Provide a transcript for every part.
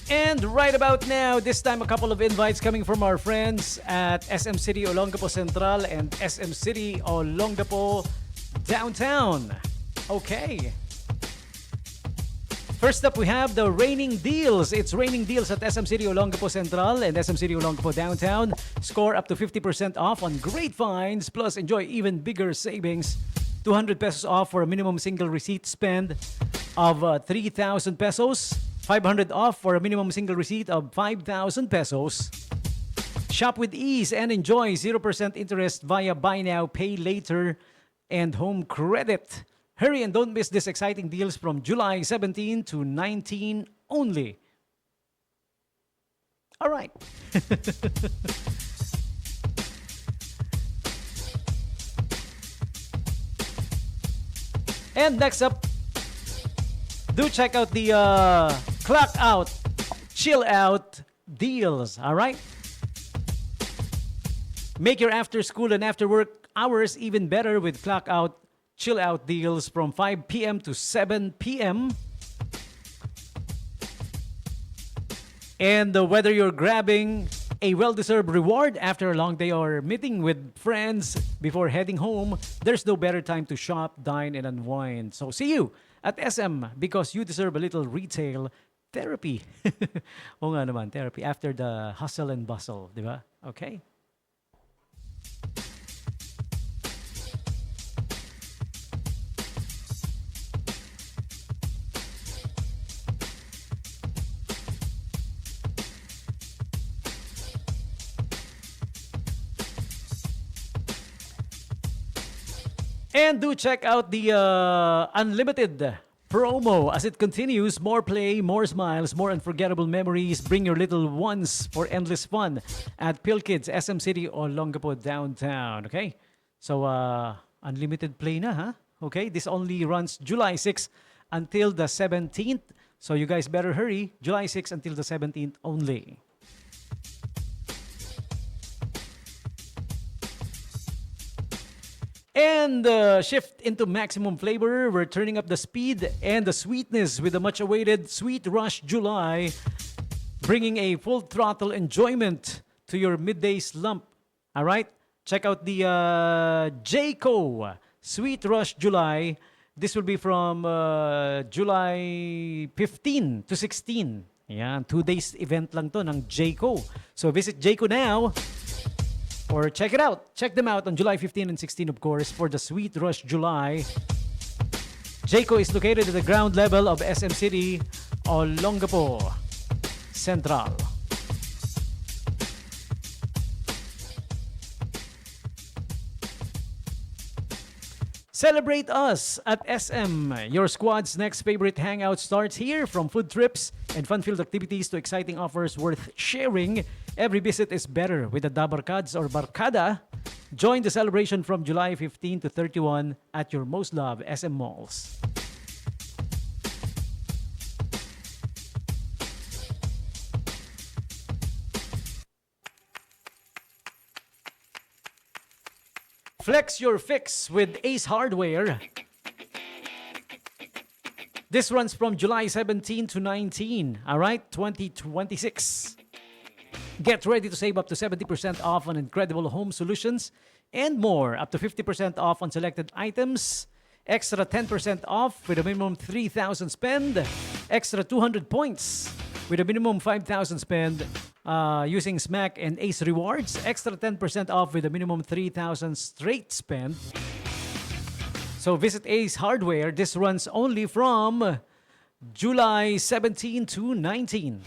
And right about now, this time a couple of invites coming from our friends at SM City Olongapo Central and SM City Olongapo Downtown. Okay. First up, we have the raining deals. It's raining deals at SM City Olongapo Central and SM City Olongapo Downtown. Score up to 50% off on great finds, plus enjoy even bigger savings. 200 pesos off for a minimum single receipt spend of 3,000 pesos. 500 off for a minimum single receipt of 5,000 pesos. Shop with ease and enjoy 0% interest via buy now, pay later, and home credit. Hurry and don't miss these exciting deals from July 17 to 19 only. All right. And next up, do check out the Clock Out, Chill Out deals, all right? Make your after school and after work hours even better with Clock Out, Chill Out deals from 5 p.m. to 7 p.m. And whether you're grabbing a well-deserved reward after a long day or meeting with friends before heading home, there's no better time to shop, dine, and unwind. So see you at SM because you deserve a little retail therapy. O nga naman, therapy after the hustle and bustle, di ba? Okay? And do check out the unlimited promo as it continues. More play, more smiles, more unforgettable memories. Bring your little ones for endless fun at PhilKids, SM City Olongapo Downtown. Okay? So, unlimited play na, huh? Okay? This only runs July 6 until the 17th. So, you guys better hurry. July 6 until the 17th only. And shift into maximum flavor. We're turning up the speed and the sweetness with the much-awaited Sweet Rush July, bringing a full throttle enjoyment to your midday slump. All right? Check out the Jayco Sweet Rush July. This will be from July 15 to 16. Yan, 2 days event lang to ng Jayco. So visit Jayco now. Or check it out. Check them out on July 15 and 16, of course, for the Sweet Rush July. Jayco is located at the ground level of SM City Olongapo Central. Celebrate us at SM. Your squad's next favorite hangout starts here, from food trips and fun-filled activities to exciting offers worth sharing. Every visit is better with the Dabarkads or Barkada. Join the celebration from July 15 to 31 at your most loved SM malls. Flex your fix with Ace Hardware. This runs from July 17 to 19, all right, 2026. Get ready to save up to 70% off on incredible home solutions and more, up to 50% off on selected items, extra 10% off with a minimum 3,000 spend, extra 200 points with a minimum 5,000 spend using Smack and Ace Rewards, extra 10% off with a minimum 3,000 straight spend. So visit Ace Hardware. This runs only from July 17 to 19.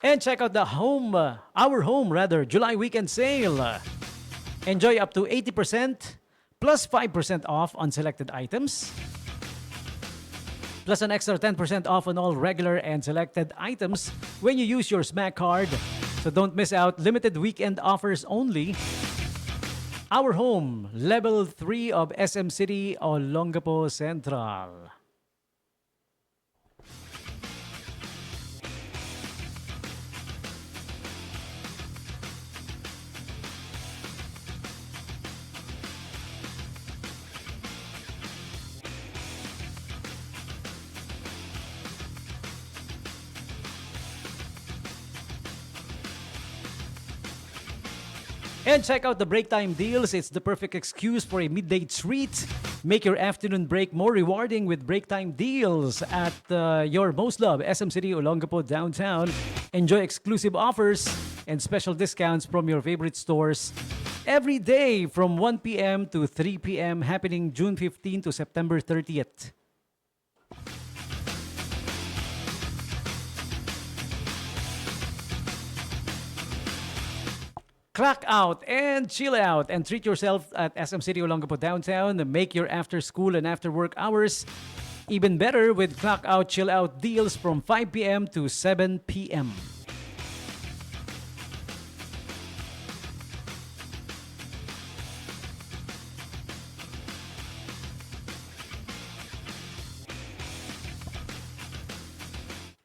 And check out the Our Home July weekend sale. Enjoy up to 80% plus 5% off on selected items, plus an extra 10% off on all regular and selected items when you use your Smack card. So don't miss out. Limited weekend offers only. Our Home, Level 3 of SM City Olongapo Central. And check out the break time deals. It's the perfect excuse for a midday treat. Make your afternoon break more rewarding with break time deals at your most loved SM City Olongapo downtown. Enjoy exclusive offers and special discounts from your favorite stores every day from 1 p.m. to 3 p.m. happening June 15 to September 30th. Clock out and chill out and treat yourself at SM City Olongapo downtown. Make your after school and after work hours even better with clock out, chill out deals from 5 p.m. to 7 p.m.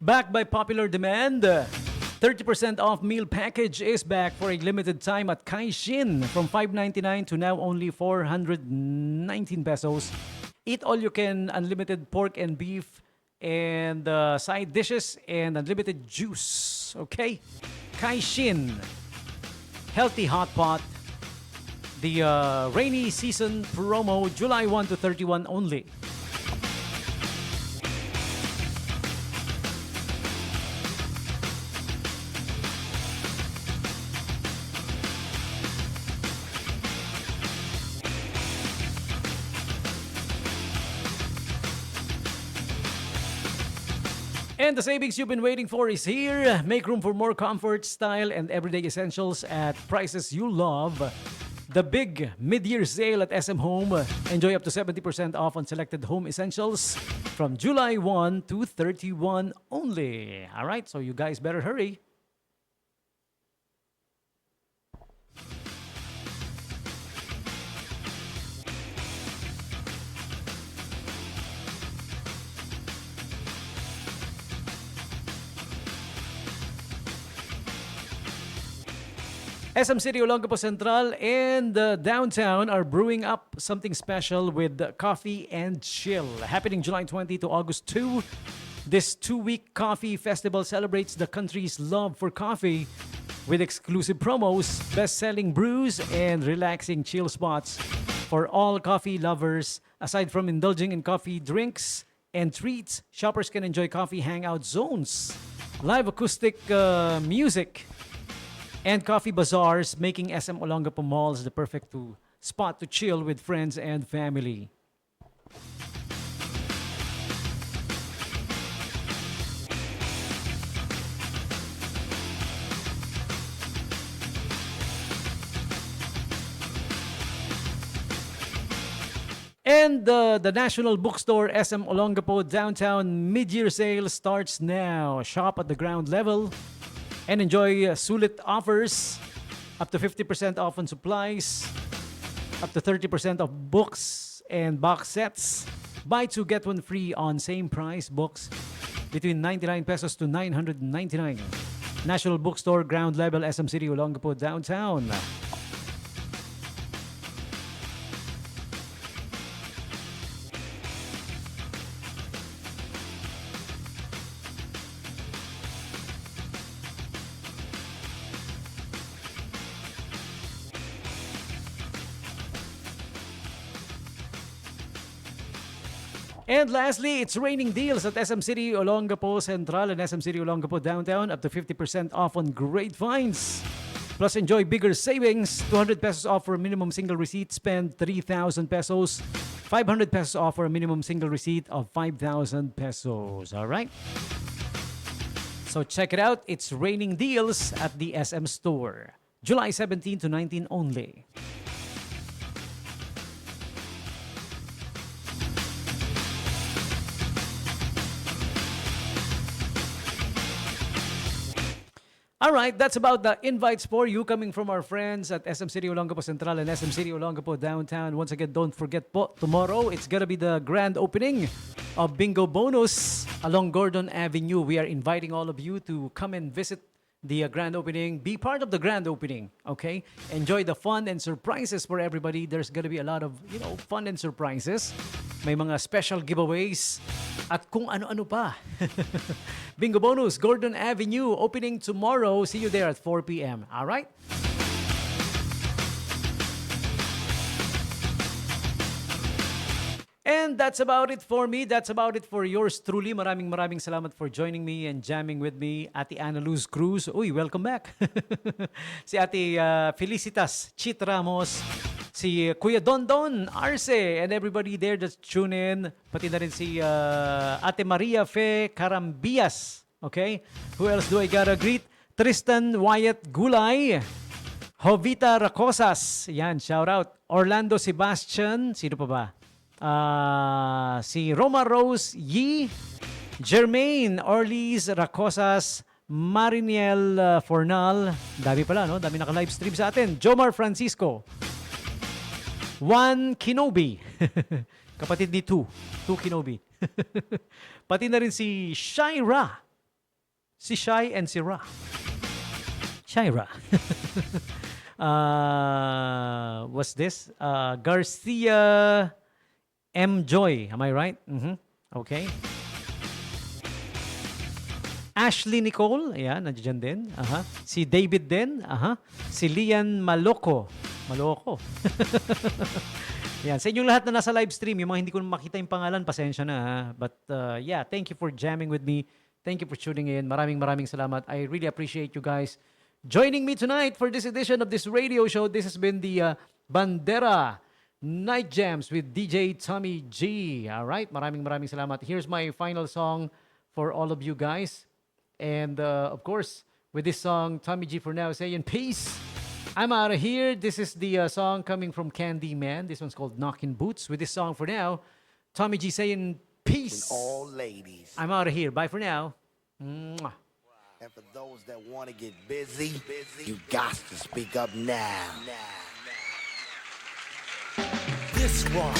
Back by popular demand, 30% off meal package is back for a limited time at Kaishin from 599 to now only 419 pesos. Eat all you can, unlimited pork and beef and side dishes and unlimited juice. Okay? Kaishin, healthy hot pot. The rainy season promo, July 1 to 31 only. And the savings you've been waiting for is here. Make room for more comfort, style, and everyday essentials at prices you love. The big mid-year sale at SM Home. Enjoy up to 70% off on selected home essentials from July 1 to 31 only. All right, so you guys better hurry. SM City Olongapo Central and downtown are brewing up something special with coffee and chill. Happening July 20 to August 2. This 2-week coffee festival celebrates the country's love for coffee with exclusive promos, best-selling brews, and relaxing chill spots for all coffee lovers. Aside from indulging in coffee drinks and treats, shoppers can enjoy coffee hangout zones, live acoustic music, and coffee bazaars, making SM Olongapo malls the perfect spot to chill with friends and family. And the National Bookstore SM Olongapo downtown mid-year sale starts now. Shop at the ground level and enjoy sulit offers, up to 50% off on supplies, up to 30% off books and box sets. Buy two, get one free on same price books between 99 pesos to 999. National Bookstore, ground level, SM City, Olongapo, downtown. And lastly, it's raining deals at SM City Olongapo Central and SM City Olongapo Downtown. Up to 50% off on great finds. Plus, enjoy bigger savings. 200 pesos off for a minimum single receipt. Spend 3,000 pesos. 500 pesos off for a minimum single receipt of 5,000 pesos. All right? So check it out. It's raining deals at the SM Store. July 17 to 19 only. All right, that's about the invites for you coming from our friends at SM City Olongapo Central and SM City Olongapo Downtown. Once again, don't forget po, tomorrow it's gonna be the grand opening of Bingo Bonus along Gordon Avenue. We are inviting all of you to come and visit the grand opening. Be part of the grand opening, okay? Enjoy the fun and surprises for everybody. There's gonna be a lot of, fun and surprises. May mga special giveaways at kung ano-ano pa. Bingo Bonus, Gordon Avenue, opening tomorrow. See you there at 4 p.m. All right? And that's about it for me. That's about it for yours truly. Maraming salamat for joining me and jamming with me. Ate Ana Luz Cruz. Uy, welcome back. Si Ate Felicitas Chit Ramos. Si Kuya Don Don Arce and everybody there that's tune in. Pati na rin si Ate Maria Fe Carambias. Okay? Who else do I gotta greet? Tristan Wyatt Gulay. Jovita Racosas. Yan, shout out. Orlando Sebastian. Sino pa ba? Si Roma Rose Yi, Jermaine Orliz Racosas, Mariniel Fornal, dami pala, no? Dami naka-live stream sa atin. Jomar Francisco, Juan Kinobi, kapatid ni Two Kinobi. Pati na rin si Shaira, si Shai and si Ra. Shaira. What's this? Garcia M. Joy, am I right? Okay. Ashley Nicole, ayan, nandiyan din. Si David din, Si Lian Maloko. Yan, sa inyong lahat na nasa live stream, yung mga hindi ko makita yung pangalan, pasensya na ha. But yeah, thank you for jamming with me. Thank you for tuning in. Maraming salamat. I really appreciate you guys joining me tonight for this edition of this radio show. This has been the Bandera Night Jams with DJ Tommy G. All right, maraming salamat. Here's my final song for all of you guys. And of course, with this song, Tommy G for now saying peace. I'm out of here. This is the song coming from Candyman. This one's called Knockin' Boots. With this song for now, Tommy G saying peace. And all ladies. I'm out of here. Bye for now. Mwah. And for those that want to get busy, you got to speak up now. This one.